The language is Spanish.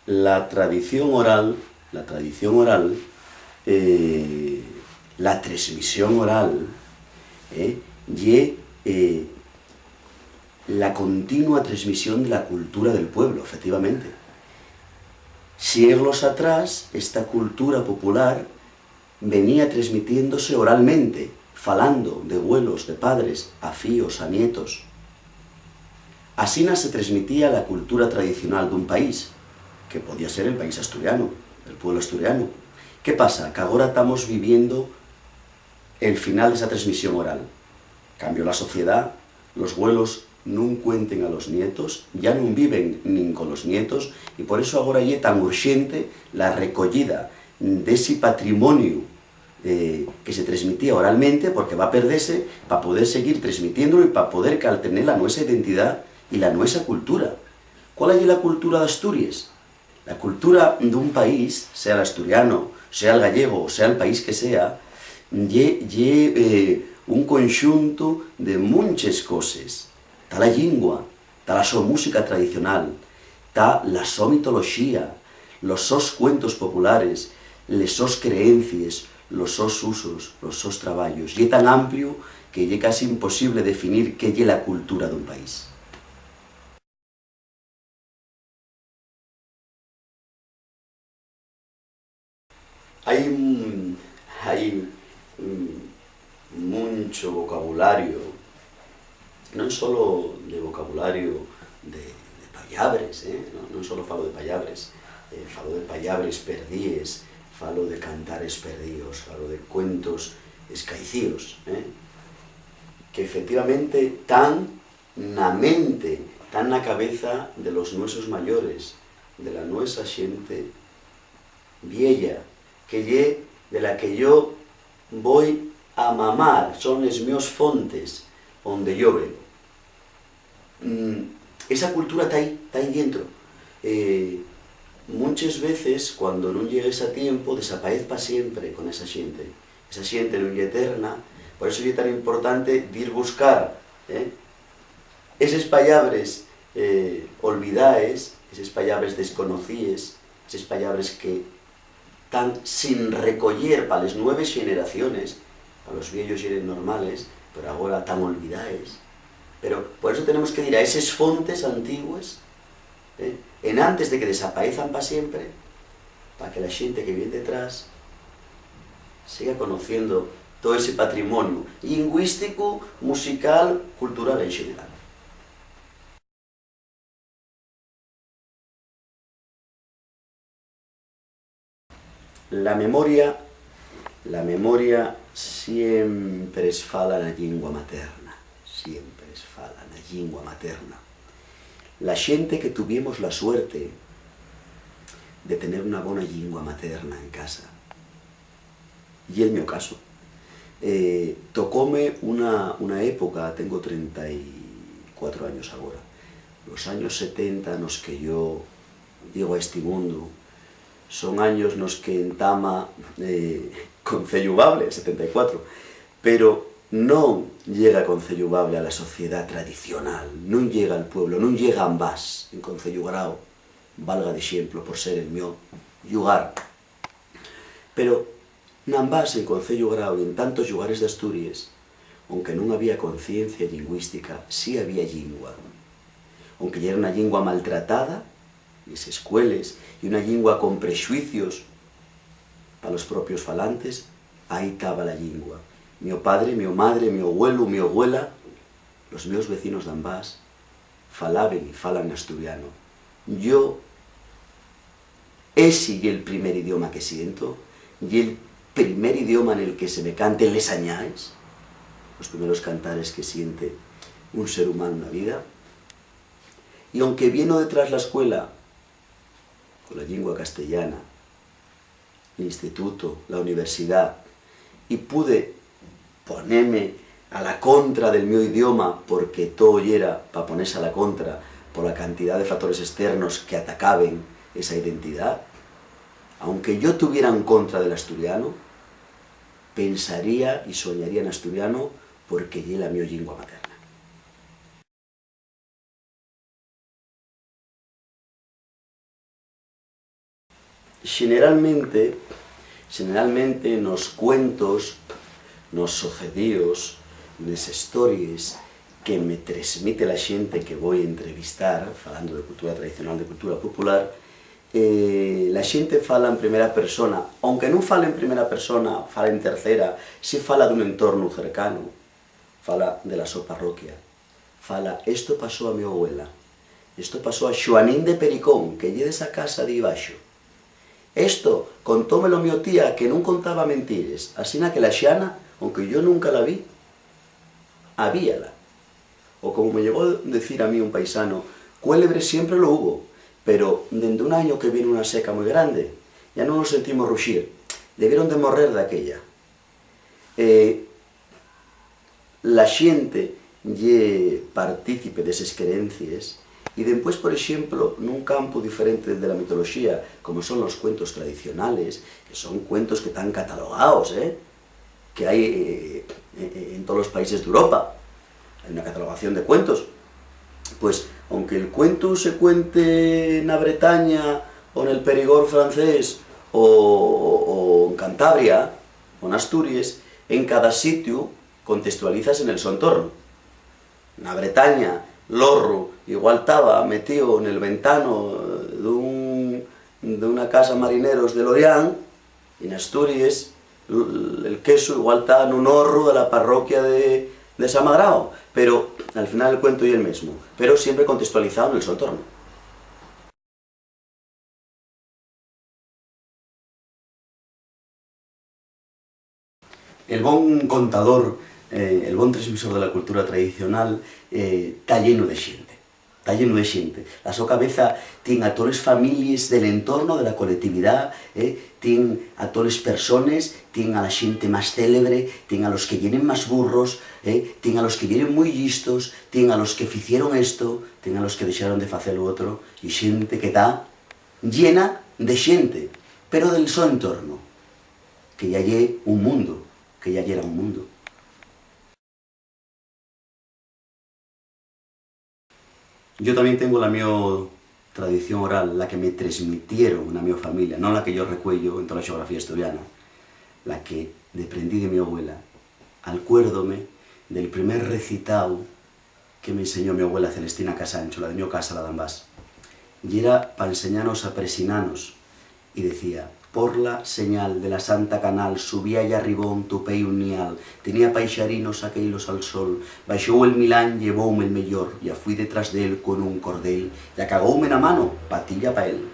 La tradición oral, la transmisión oral, y la continua transmisión de la cultura del pueblo, efectivamente. Siglos atrás, esta cultura popular venía transmitiéndose oralmente, falando de abuelos, de padres, a fíos, a nietos. Así se transmitía la cultura tradicional dun país, que podía ser el país asturiano, el pueblo asturiano. ¿Qué pasa? Que agora estamos viviendo el final de esa transmisión oral. Cambió la sociedad, los abuelos non cuenten a los nietos, ya non viven nin con los nietos, e por eso agora é tan urxente la recollida dese patrimonio que se transmitía oralmente, porque va a perderse para poder seguir transmitiéndolo e para poder tener la nuestra identidad y la nuestra cultura. ¿Cuál es la cultura de Asturias? La cultura de un país, sea el asturiano, sea el gallego, sea el país que sea, un conjunto de muchas cosas. Está la lengua, está la so música tradicional, está la so mitología, los sos cuentos populares, les sos creencias, los sos usos, los sos traballos. Y es tan amplio que es casi imposible definir qué es la cultura de un país. Hay mucho vocabulario, non solo de vocabulario de pallabres, non solo falo de pallabres, falo de pallabres perdíes, falo de cantares perdíos, falo de cuentos escaicíos, que efectivamente tan na mente, tan na cabeza de los nuestros mayores, de la nuestra xente vieja, que lle de la que yo voy a mamar, son les meus fontes onde yo bebo. Esa cultura está ahí dentro. Muchas veces, cuando non llegues a tiempo, desaparez para siempre con esa xente. Esa xente non é eterna, por eso é tan importante ir buscar eses pallabres olvidaes, eses pallabres desconocíes, eses pallabres que están sin recoller para las nuevas generaciones, para los viejos y los normales, pero ahora están olvidaes. Pero por eso tenemos que ir a esas fontes antiguas, en antes de que desaparezcan para siempre, para que la gente que viene detrás siga conociendo todo ese patrimonio lingüístico, musical, cultural en general. La memoria siempre es fala na lingua materna, siempre es fala na lingua materna. La xente que tuvimos la suerte de tener una bona lingua materna en casa, y el meu caso, tocóme una época, tengo 34 años ahora, los años 70 nos que yo llego a este mundo, son años nos que entama Concello Bable, 74, pero non llega Concello Bable a la sociedad tradicional, non llega al pueblo, non llega a Ambás, en Concello Grao, valga de exemplo por ser el meu lugar. Pero en Ambás, en Concello Grao e en tantos lugares de Asturias, aunque non había conciencia lingüística, sí había lingua. Aunque era unha lingua maltratada, las escuelas, y una lingua con prejuicios para los propios falantes, ahí estaba la lingua. Mi padre, mi madre, mi abuelo, mi abuela, los meus vecinos de Ambás, falaban y falan asturiano. Yo, ese es el primer idioma que siento, y el primer idioma en el que se me canten les añaes, los primeros cantares que siente un ser humano en la vida. Y aunque vino detrás la escuela, con la lengua castellana, el instituto, la universidad, y pude ponerme a la contra del meu idioma porque todo era para ponerse a la contra por la cantidad de factores externos que atacaban esa identidad, aunque yo tuviera en contra del asturiano, pensaría y soñaría en asturiano porque es la mi lengua materna. Generalmente nos cuentos, nos sucedidos, nas historias que me transmite la xente que vou entrevistar, falando de cultura tradicional, de cultura popular, la xente fala en primeira persona, aunque non fala en primeira persona, fala en tercera, si fala dun entorno cercano, fala de la súa parroquia, fala, isto pasou a mi abuela, isto pasou a Xoanín de Pericón, que lle desa casa de Ibaxo. Isto contómelo mi tía, que non contaba mentires, asina que la Xana, aunque yo nunca la vi, habíala. O como me llegó a decir a mí un paisano, cuélebre siempre lo hubo, pero dende un año que viene una seca moi grande, ya non nos sentimos ruxir, debieron de morrer daquella. La xente lle partícipe deses creencias, e despois, por exemplo, nun campo diferente de la mitoloxía, como son os cuentos tradicionales, que son cuentos que están catalogados, que hai en todos os países de Europa, hai unha catalogación de cuentos, pues, aunque el cuento se cuente na Bretaña, o en el Perigord francés, o en Cantabria, o en Asturias, en cada sitio contextualizas en el su entorno. Na Bretaña, Lorro igual estaba metido en el ventano dunha casa marineros de Lorián, e en Asturias el queso igual está nun horro de la parroquia de San Magrao, pero al final el cuento é el mesmo, pero siempre contextualizado en el su entorno. El bon contador, el bon transmisor de la cultura tradicional está lleno de xente. Está lleno de xente. A súa cabeza ten a todas as familias del entorno, de la colectividad, ten a todas as personas, ten a la xente máis célebre, ten a los que vienen máis burros, ten a los que vienen moi listos, ten a los que ficieron esto, ten a los que deixaron de facer o outro, e xente que está llena de xente, pero del seu entorno, que ya lle un mundo, que ya era un mundo. Yo también tengo la mi tradición oral, la que me transmitieron na mi familia, non la que yo recuello en toda la xeografía asturiana, la que deprendí de mi abuela. Acuérdome del primer recitado que me enseñó mi abuela Celestina Casancho, la de mi casa, la d'Ambás. Y era para enseñarnos a presinanos, y decía: por la señal de la Santa Canal subía y arribón topei un nial, tenía paixarinos aqueilos al sol, baixou el Milán, llevoume el mellor, ya fui detrás de él con un cordel, y acagoume na mano, patilla pa él.